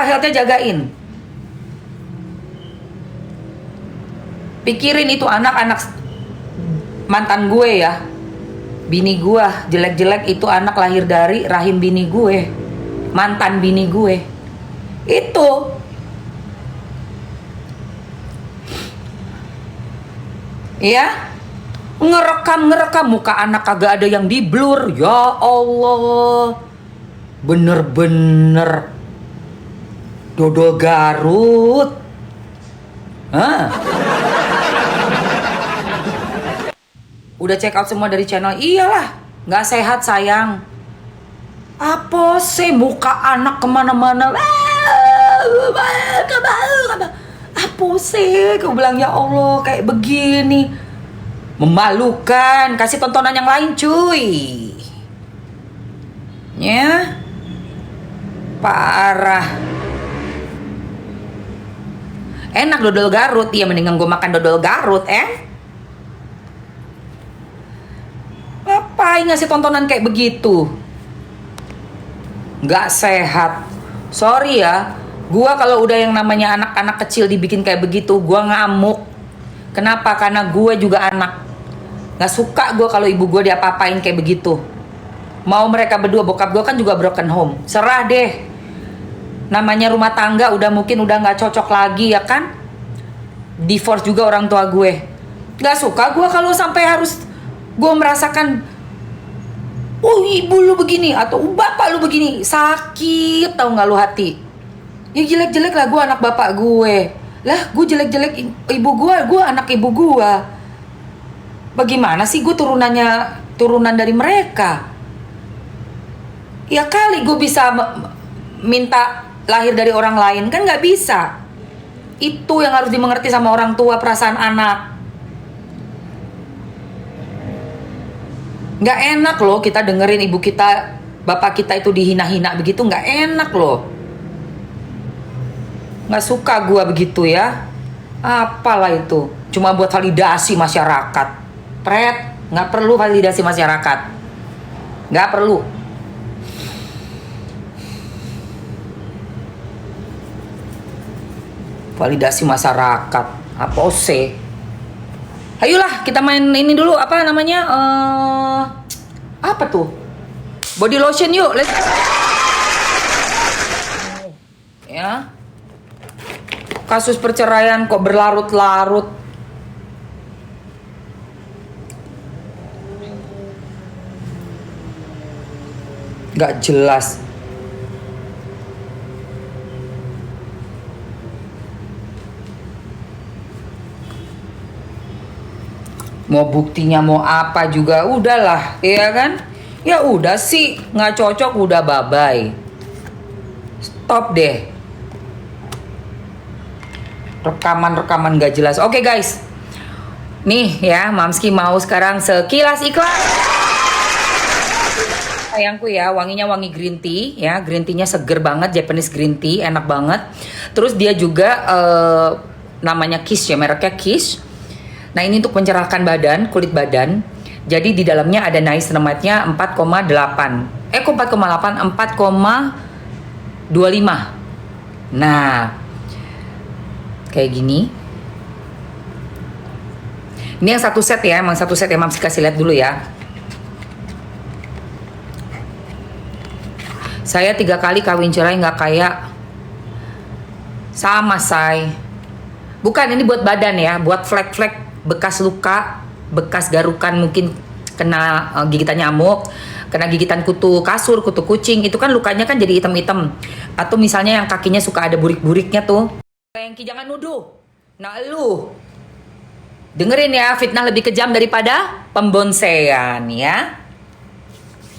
health-nya jagain. Pikirin itu anak-anak mantan gue ya. Bini gue jelek-jelek itu anak lahir dari rahim bini gue. Mantan bini gue. Itu. Ya. Ngerekam muka anak kagak ada yang di blur. Ya Allah. Bener-bener dodol Garut. Hah? Udah check out semua dari channel. Iyalah, nggak sehat sayang. Apa sih muka anak kemana-mana? Apa sih? Aku bilang ya Allah kayak begini. Memalukan. Kasih tontonan yang lain cuy. Ya. Parah. Enak dodol Garut. Ya mendingan gue makan dodol Garut Ngapain ngasih tontonan kayak begitu? Nggak sehat. Sorry ya. Gua kalau udah yang namanya anak-anak kecil dibikin kayak begitu, gua ngamuk. Kenapa? Karena gue juga anak. Nggak suka gue kalau ibu gue diapa-apain kayak begitu. Mau mereka berdua, bokap gue kan juga broken home. Serah deh. Namanya rumah tangga mungkin udah nggak cocok lagi ya kan. Divorce juga orang tua gue. Nggak suka gue kalau sampai harus gue merasakan, oh ibu lu begini atau bapak lu begini. Sakit tau nggak lu hati. Ya jelek-jelek lah gue anak bapak gue. Lah gue jelek-jelek ibu gue anak ibu gue. Bagaimana sih gue turunan dari mereka? Ya kali gue bisa minta lahir dari orang lain, kan nggak bisa. Itu yang harus dimengerti sama orang tua, perasaan anak. Nggak enak loh kita dengerin ibu kita, bapak kita itu dihina-hina begitu, nggak enak loh. Nggak suka gue begitu ya. Apalah itu, cuma buat validasi masyarakat. Nggak perlu validasi masyarakat. Nggak perlu. Validasi masyarakat. Apa sih? Ayolah kita main ini dulu. Apa namanya? Apa tuh? Body lotion yuk. Let's. Ya. Kasus perceraian kok berlarut-larut. Gak jelas. Mau buktinya mau apa juga udahlah, ya kan? Ya udah sih, nggak cocok udah bye-bye. Stop deh. Rekaman gak jelas. Oke guys. Nih ya, Mamski mau sekarang sekilas iklan. Sayangku ya, wanginya wangi green tea ya, green tea-nya seger banget, Japanese green tea, enak banget. Terus dia juga namanya Kiss ya, mereknya Kiss. Nah ini untuk mencerahkan badan, kulit badan. Jadi di dalamnya ada niacinamide-nya 4,8. Kok 4,8? 4,25. Nah, kayak gini. Ini yang satu set ya, emang satu set ya, Mamsi kasih lihat dulu ya. Saya 3 kali kawin cerai nggak kayak sama say. Bukan, ini buat badan ya, buat flek-flek bekas luka, bekas garukan mungkin kena gigitan nyamuk, kena gigitan kutu kasur, kutu kucing, itu kan lukanya kan jadi hitam-hitam. Atau misalnya yang kakinya suka ada burik-buriknya tuh. Engki jangan nuduh. Nah lu dengerin ya, fitnah lebih kejam daripada pembonsaian ya.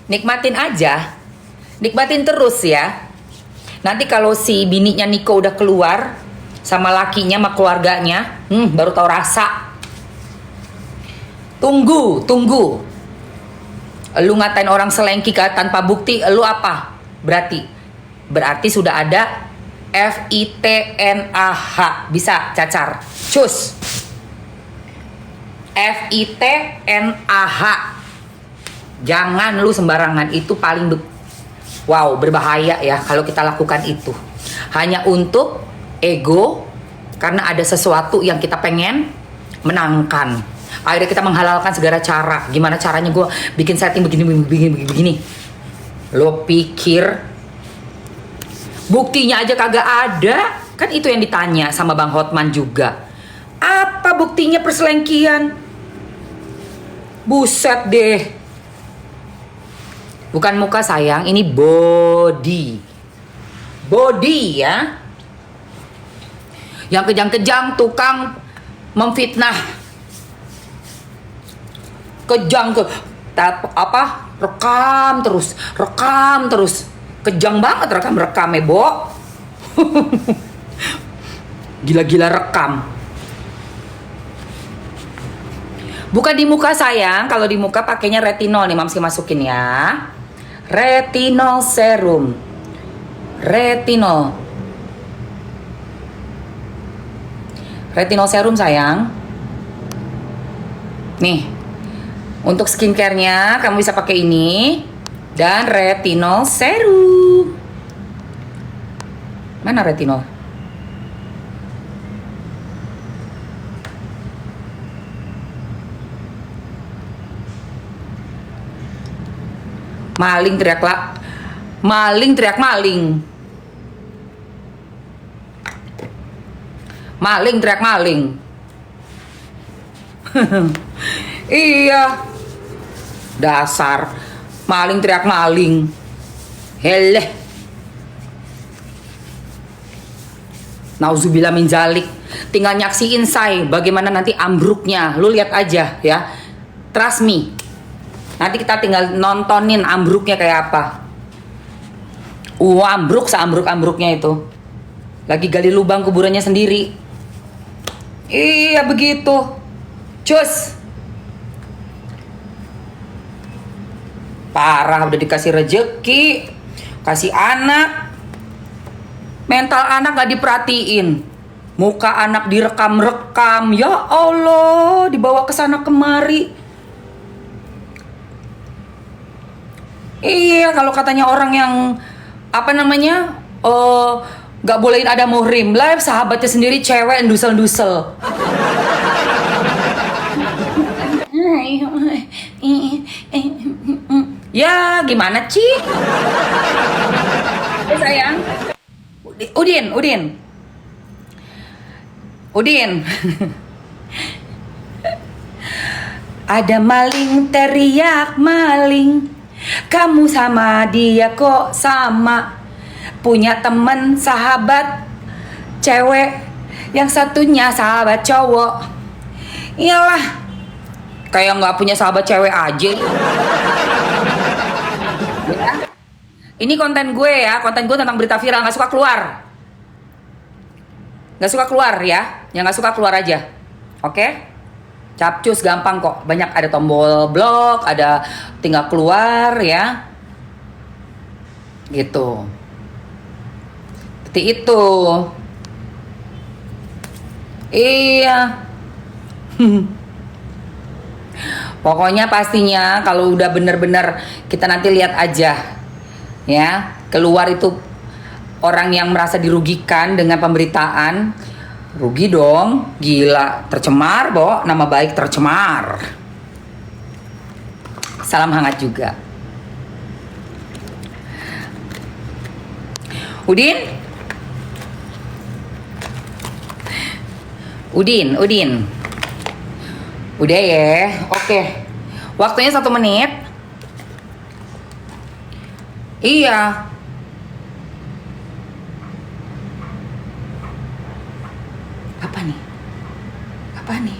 Nikmatin aja. Nikmatin terus ya. Nanti kalau si bininya Niko udah keluar sama lakinya sama keluarganya, baru tahu rasa. Tunggu. Lu ngatain orang selengki tanpa bukti, lu apa? Berarti sudah ada FITNAH. Bisa cacar. Cus. FITNAH. Jangan lu sembarangan, itu paling berbahaya ya kalau kita lakukan itu. hanya untuk ego, karena ada sesuatu yang kita pengen menangkan. Akhirnya kita menghalalkan segala cara. Gimana caranya gue bikin setting begini. Lo pikir buktinya aja kagak ada? Kan itu yang ditanya sama Bang Hotman juga. Apa buktinya perselengkian? Buset deh. Bukan muka sayang, ini body. Body ya. Yang kejang-kejang tukang memfitnah. Kejang ke rekam terus. Kejang banget rekam Bo. Gila-gila rekam. Bukan di muka sayang, kalau di muka pakainya retinol nih, Mams masukin ya. Retinol serum. Retinol serum sayang. Nih, untuk skincare-nya kamu bisa pakai ini dan retinol serum. Mana retinol? Maling teriak maling. Maling teriak maling. Iya. Dasar maling teriak maling. Heleh. Nauzubillah min zalik. Tinggal nyaksiin say bagaimana nanti ambruknya. Lu lihat aja ya. Trust me. Nanti kita tinggal nontonin ambruknya kayak apa. Ambruk seambruk-ambruknya itu. Lagi gali lubang kuburannya sendiri. Iya begitu. Cus. Parah, udah dikasih rejeki, kasih anak, mental anak gak diperhatiin, muka anak direkam-rekam, ya Allah, dibawa ke sana kemari. Iya, kalau katanya orang yang gak bolehin ada muhrim, live sahabatnya sendiri cewek endusel-endusel. Ya gimana Ci? Sayang. Udin. Ada maling teriak maling. Kamu sama dia kok sama. Punya temen sahabat cewek, yang satunya sahabat cowok. Iyalah, kayak nggak punya sahabat cewek aja. Ya. Ini konten gue ya, konten gue tentang berita viral, nggak suka keluar ya, yang nggak suka keluar aja, oke? Capcus gampang kok, banyak, ada tombol blok, ada tinggal keluar ya, gitu. Seperti itu. Iya. Pokoknya pastinya kalau udah bener-bener kita nanti lihat aja ya, keluar itu orang yang merasa dirugikan dengan pemberitaan, rugi dong, gila, tercemar Bo, nama baik tercemar. Salam hangat juga. Udin. Udah ya, oke. Waktunya 1 menit. Iya. Apa nih?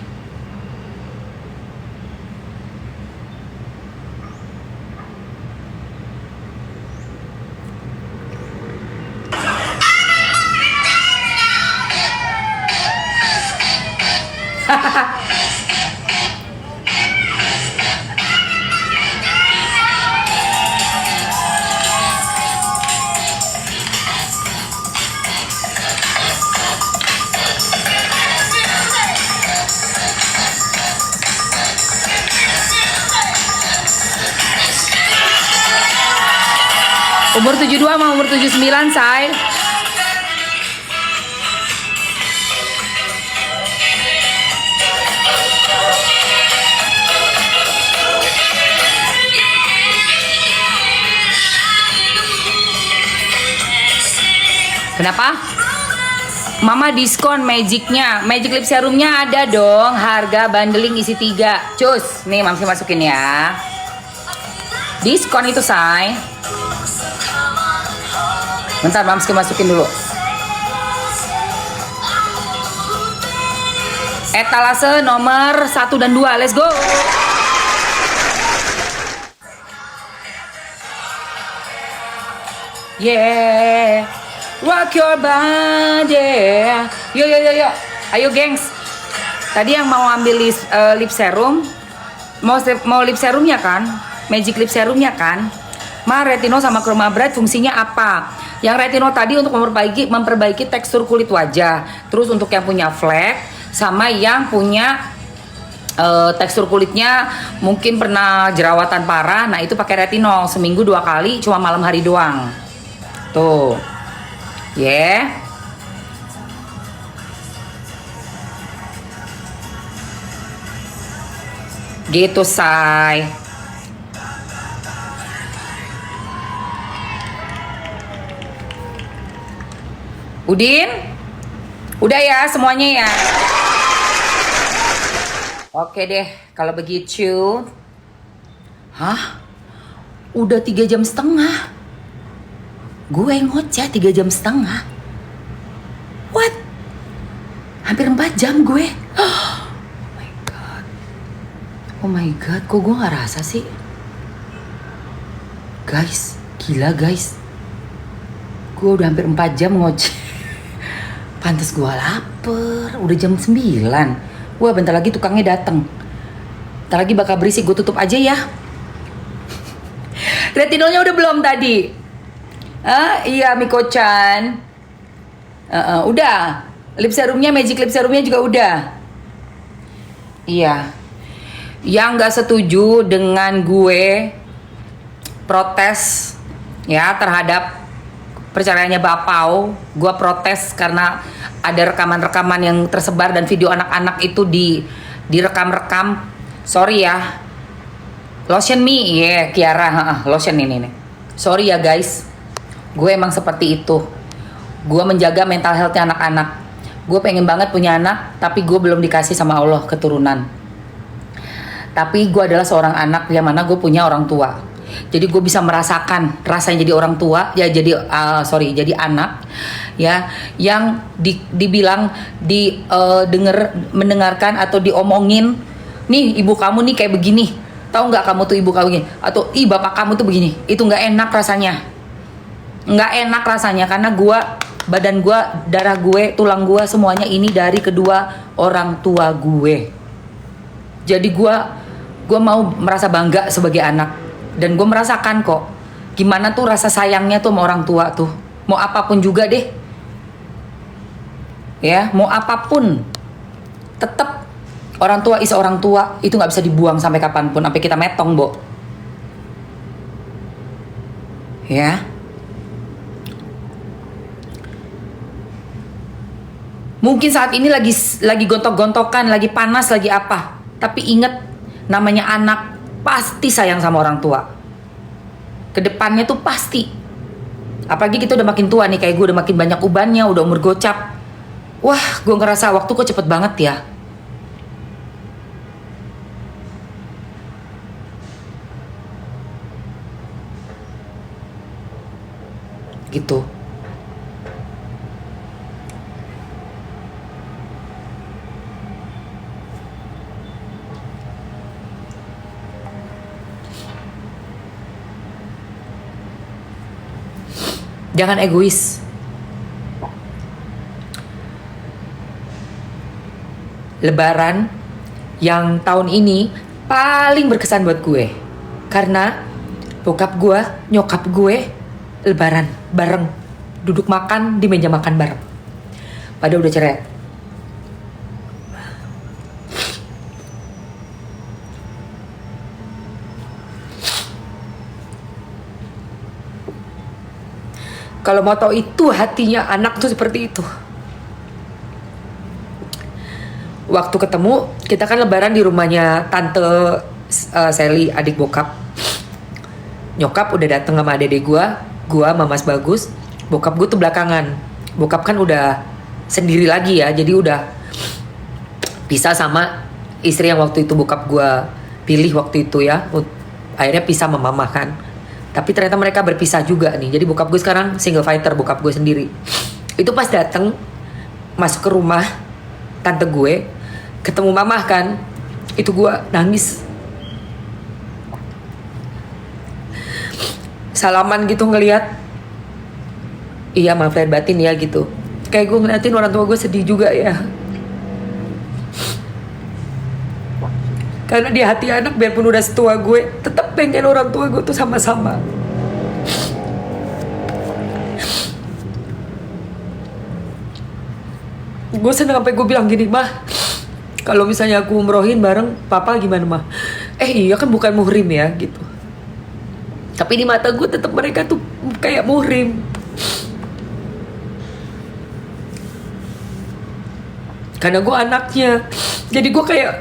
Umur 72 sama umur 79, say. Kenapa? Mama diskon magicnya. Magic lip serumnya ada dong. Harga bundling isi 3. Cus, nih Mamski masukin ya. Diskon itu, say. Bentar, Mamski masukin dulu. Etalase nomor 1 dan 2. Let's go. Yeah. Rock your body. Yo. Ayo gengs. Tadi yang mau ambil lip serum, mau lip serumnya kan? Magic lip serumnya kan? Retinol sama Chroma Bright fungsinya apa? Yang retinol tadi untuk memperbaiki tekstur kulit wajah. Terus untuk yang punya flek sama yang punya tekstur kulitnya mungkin pernah jerawatan parah, nah itu pakai retinol seminggu 2 kali, cuma malam hari doang. Tuh. Yeah. Gitu, say. Udin? Udah ya semuanya ya? Oke deh, kalau begitu. Hah? Udah 3,5 jam. Gue ngoceh 3,5 jam. What? Hampir 4 jam gue. Oh my god. Oh my god, kok gue gak rasa sih? Guys, gila guys. Gue udah hampir 4 jam ngoceh. Pantes gue lapar. Udah jam 9. Wah, bentar lagi tukangnya dateng. Bentar lagi bakal berisik, gue tutup aja ya. Retinolnya udah belum tadi? Iya Miko-chan. Udah. Lip serumnya, magic lip serumnya juga udah. Iya. Yang gak setuju dengan gue protes ya terhadap perceraiannya Bapau, gue protes karena ada rekaman-rekaman yang tersebar dan video anak-anak itu direkam-rekam. Sorry ya. Lotion me, Kiara, lotion ini nih. Sorry ya guys. Gue emang seperti itu. Gue menjaga mental healthnya anak-anak. Gue pengen banget punya anak, tapi gue belum dikasih sama Allah keturunan. Tapi gue adalah seorang anak yang mana gue punya orang tua. Jadi gue bisa merasakan rasanya jadi orang tua, ya jadi anak, ya yang dibilang mendengarkan atau diomongin, nih ibu kamu nih kayak begini, tahu nggak kamu tuh ibu kamu begini, atau bapak kamu tuh begini, itu nggak enak rasanya. Nggak enak rasanya karena badan gue, darah gue, tulang gue semuanya ini dari kedua orang tua gue. Jadi gue mau merasa bangga sebagai anak dan gue merasakan kok gimana tuh rasa sayangnya tuh sama orang tua tuh. Mau apapun juga deh, ya mau apapun, tetap orang tua is orang tua, itu nggak bisa dibuang sampai kapanpun, sampai kita metong, Bo. Ya. Mungkin saat ini lagi gontok-gontokan, lagi panas, lagi apa. Tapi ingat, namanya anak pasti sayang sama orang tua. Kedepannya tuh pasti. Apalagi kita udah makin tua nih, kayak gue udah makin banyak ubannya, udah umur gocap. Wah, gue ngerasa waktu kok cepet banget ya. Gitu. Jangan egois. Lebaran yang tahun ini paling berkesan buat gue karena bokap gue, nyokap gue lebaran bareng, duduk makan di meja makan bareng. Pada udah cerai. Kalau mau tahu itu hatinya anak tuh seperti itu. Waktu ketemu, kita kan lebaran di rumahnya Tante Sally, adik bokap. Nyokap udah dateng sama adek gua sama Mas Bagus. Bokap gue tuh belakangan. Bokap kan udah sendiri lagi ya, jadi udah pisah sama istri yang waktu itu bokap gue pilih waktu itu ya. Akhirnya pisah sama mama kan. Tapi ternyata mereka berpisah juga nih. Jadi bokap gue sekarang single fighter, bokap gue sendiri. Itu pas dateng masuk ke rumah tante gue, ketemu mama kan, itu gue nangis. Salaman gitu ngeliat, iya maaf lahir batin ya gitu. Kayak gue ngeliatin orang tua gue sedih juga ya. Karena di hati anak biarpun udah setua gue, tetap pengen orang tua gue tuh sama-sama. Gue seneng sampai gue bilang gini, mah, kalau misalnya aku umrohin bareng papa gimana mah? Iya kan bukan muhrim ya gitu. Tapi di mata gue tetap mereka tuh kayak muhrim. Karena gue anaknya. Jadi gue kayak,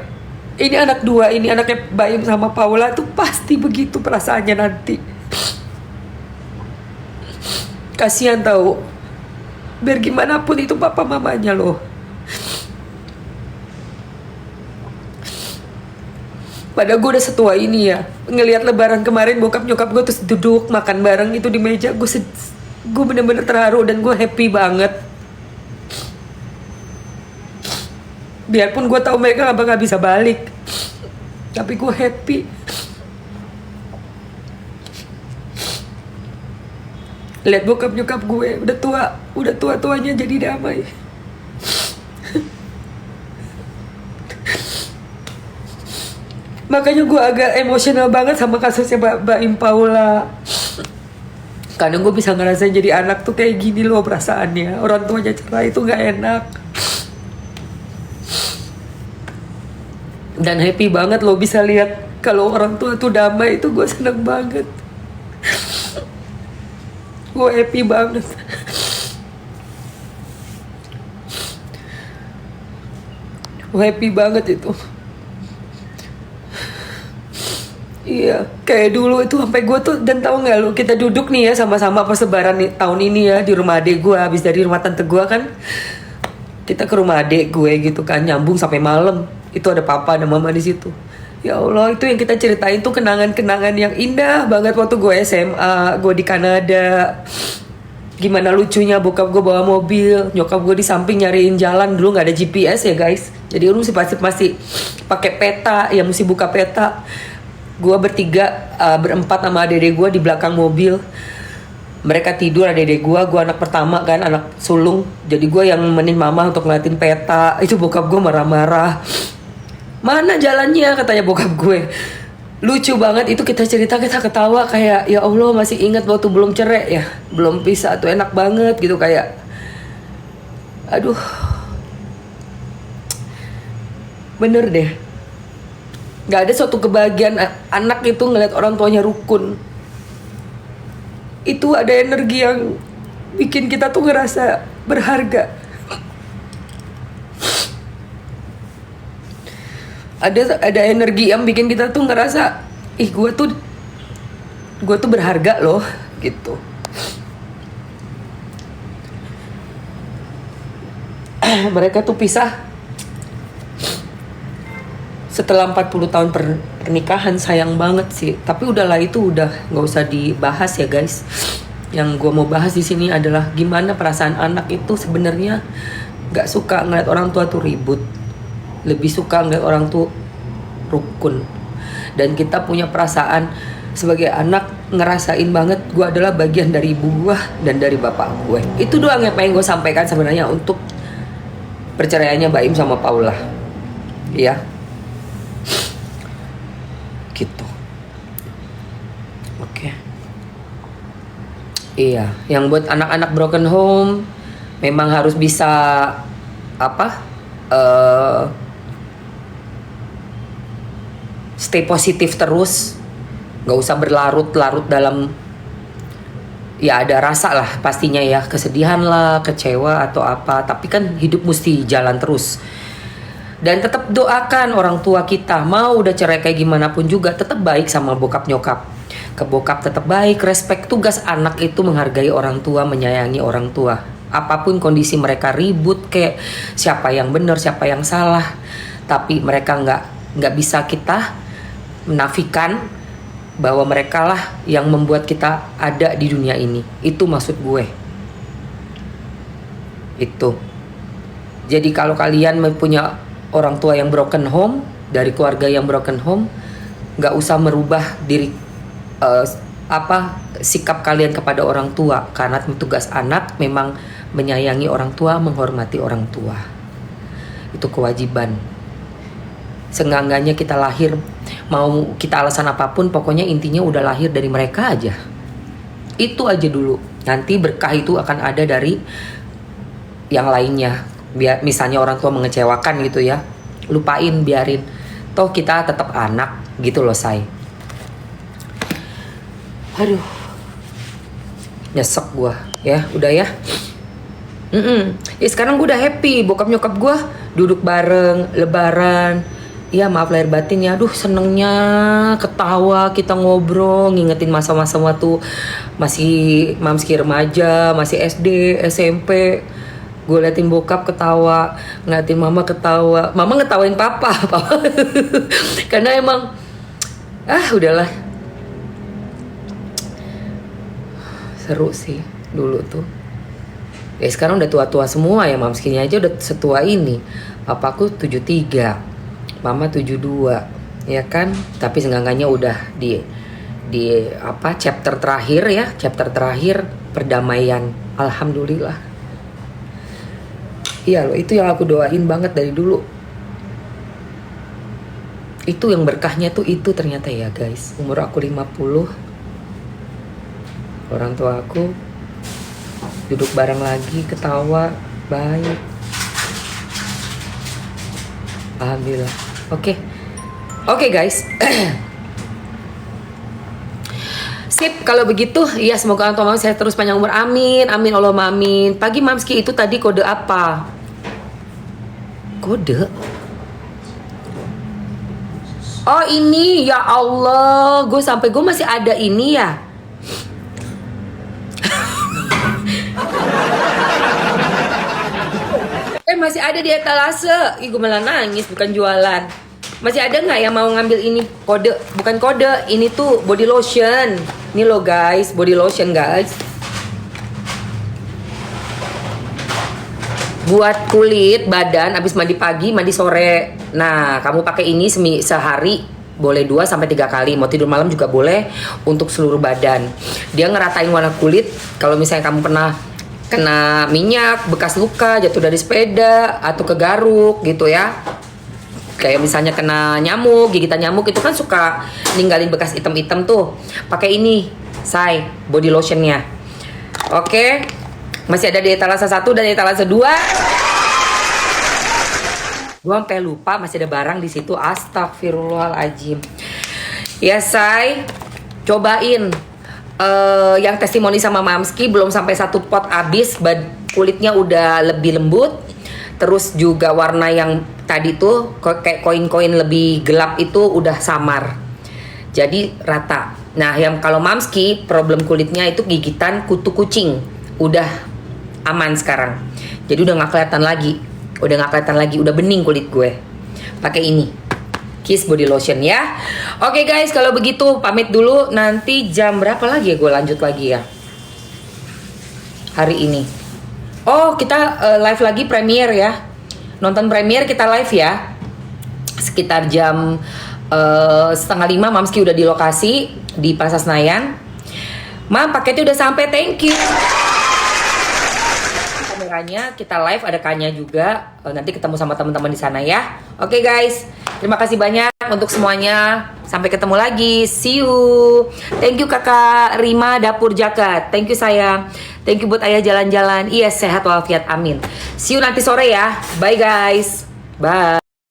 ini anak dua, ini anaknya Baim sama Paula tuh pasti begitu perasaannya nanti. Kasihan tahu. Biar gimana pun itu papa mamanya loh. Padahal gue udah setua ini ya. Ngelihat lebaran kemarin bokap nyokap gue terus duduk makan bareng itu di meja. Gue bener-bener terharu dan gue happy banget. Biarpun gue tahu mereka gak bisa balik, tapi gue happy. Lihat bokap nyokap gue udah tua-tuanya jadi damai. Makanya gue agak emosional banget sama kasusnya Baim Paula. Kadang gue bisa ngerasain jadi anak tuh kayak gini loh perasaannya. Orang tuanya cerai itu gak enak. Dan happy banget lo bisa lihat kalau orang tua tuh damai, itu gue seneng banget. Gue happy banget. Gue happy banget itu. Iya, kayak dulu itu sampai gue tuh, dan tahu nggak lo, kita duduk nih ya sama-sama pas lebaran nih, tahun ini ya di rumah adek gue, habis dari rumah tante gue kan, kita ke rumah adek gue gitu kan, nyambung sampai malam. Itu ada papa ada mama di situ. Ya Allah, itu yang kita ceritain tuh kenangan-kenangan yang indah banget waktu gue SMA, gue di Kanada. Gimana lucunya bokap gue bawa mobil, nyokap gue di samping nyariin jalan. Dulu nggak ada GPS ya guys, jadi lu masih pakai peta, ya mesti buka peta. Gue bertiga, berempat sama adek gue di belakang mobil. Mereka tidur, adek gue anak pertama kan, anak sulung. Jadi gue yang nemenin mama untuk ngeliatin peta. Itu bokap gue marah-marah. Mana jalannya, katanya bokap gue. Lucu banget itu, kita cerita, kita ketawa kayak ya Allah, masih ingat waktu belum cerai ya, belum pisah tuh enak banget gitu, kayak aduh, bener deh, nggak ada suatu kebahagiaan anak itu ngeliat orang tuanya rukun. Itu ada energi yang bikin kita tuh ngerasa berharga. Ada energi yang bikin kita tuh ngerasa, ih gue tuh berharga loh gitu. Mereka tuh pisah setelah 40 tahun pernikahan, sayang banget sih. Tapi udahlah, itu udah nggak usah dibahas ya guys. Yang gue mau bahas di sini adalah gimana perasaan anak itu sebenarnya nggak suka ngeliat orang tua tuh ribut, lebih suka ngeliat orang tuh rukun. Dan kita punya perasaan sebagai anak, ngerasain banget gue adalah bagian dari ibu gue dan dari bapak gue. Itu doang yang pengen gue sampaikan sebenarnya untuk perceraiannya Baim sama Paula. Iya, gitu. Oke. Iya, yang buat anak-anak broken home memang harus bisa stay positif terus, nggak usah berlarut-larut dalam, ya ada rasa lah pastinya ya, kesedihan lah, kecewa atau apa, tapi kan hidup mesti jalan terus. Dan tetap doakan orang tua kita, mau udah cerai kayak gimana pun juga tetap baik sama bokap nyokap. Ke bokap tetap baik, respect. Tugas anak itu menghargai orang tua, menyayangi orang tua. apapun kondisi mereka ribut kayak siapa yang benar siapa yang salah, tapi mereka nggak bisa kita menafikan bahwa mereka lah yang membuat kita ada di dunia ini. Itu maksud gue. Itu. Jadi kalau kalian punya orang tua yang broken home, dari keluarga yang broken home, nggak usah merubah diri sikap kalian kepada orang tua, karena tugas anak memang menyayangi orang tua, menghormati orang tua. Itu kewajiban. Seenggak-enggaknya kita lahir, mau kita alasan apapun, pokoknya intinya udah lahir dari mereka aja. Itu aja dulu. Nanti berkah itu akan ada dari yang lainnya. Misalnya orang tua mengecewakan gitu ya, lupain, biarin. Toh kita tetap anak gitu loh, say. Aduh, nyesek gue ya, udah ya. Ya sekarang gue udah happy, bokap nyokap gue duduk bareng, lebaran. Ya maaf lahir batin ya, aduh senengnya ketawa, kita ngobrol, ngingetin masa-masa waktu masih mamski remaja, masih SD, SMP. Gue liatin bokap ketawa, ngeliatin mama ketawa, mama ngetawain papa. Karena emang udahlah. Seru sih dulu tuh. Ya sekarang udah tua-tua semua ya, mamskinya aja udah setua ini. Papaku 73, mama 72, ya kan? Tapi seenggaknya udah di chapter terakhir ya, chapter terakhir perdamaian. Alhamdulillah. Iya loh, itu yang aku doain banget dari dulu. Itu yang berkahnya tuh itu ternyata ya guys. Umur aku 50, orang tua aku duduk bareng lagi, ketawa, baik. Alhamdulillah. Oke guys. Sip, kalau begitu ya semoga orang tua mami saya terus panjang umur, amin, amin Allahumma amin. Pagi mamski itu tadi kode apa? Kode? Oh ini, ya Allah, gue masih ada ini ya. Masih ada di etalase. Ih, gue malah nangis, bukan jualan. Masih ada nggak yang mau ngambil ini? Kode, bukan kode, ini tuh body lotion. Ini loh guys, body lotion guys. Buat kulit badan abis mandi pagi, mandi sore. Nah, kamu pakai ini sehari boleh 2-3 kali. Mau tidur malam juga boleh, untuk seluruh badan. Dia ngeratain warna kulit. Kalau misalnya kamu pernah kena minyak, bekas luka, jatuh dari sepeda, atau kegaruk gitu ya. Kayak misalnya kena nyamuk, gigitan nyamuk itu kan suka ninggalin bekas hitam-hitam tuh. Pakai ini, say, body lotionnya. Oke, masih ada di etalase 1 dan etalase 2. Gue sampai lupa masih ada barang di situ. Astagfirullahaladzim. Ya say, cobain. Yang testimoni sama Mamski belum sampai 1 pot habis, kulitnya udah lebih lembut, terus juga warna yang tadi tuh kayak koin-koin lebih gelap itu udah samar, jadi rata. Nah yang kalau Mamski problem kulitnya itu gigitan kutu kucing udah aman sekarang, jadi udah nggak kelihatan lagi, udah bening kulit gue. Pakai ini Kiss body lotion ya. Oke guys, kalau begitu pamit dulu. Nanti jam berapa lagi ya gue lanjut lagi ya hari ini. Oh kita live lagi premiere ya. Nonton premiere kita live ya. Sekitar jam 4:30 Mamski udah di lokasi di Plaza Senayan. Mam, paketnya udah sampai, thank you. Kameranya kita live, ada Kanya juga. Nanti ketemu sama teman-teman di sana ya. Oke guys, terima kasih banyak untuk semuanya. Sampai ketemu lagi. See you. Thank you kakak Rima Dapur Jakat. Thank you sayang. Thank you buat ayah jalan-jalan. Iya sehat walafiat, amin. See you nanti sore ya. Bye guys. Bye.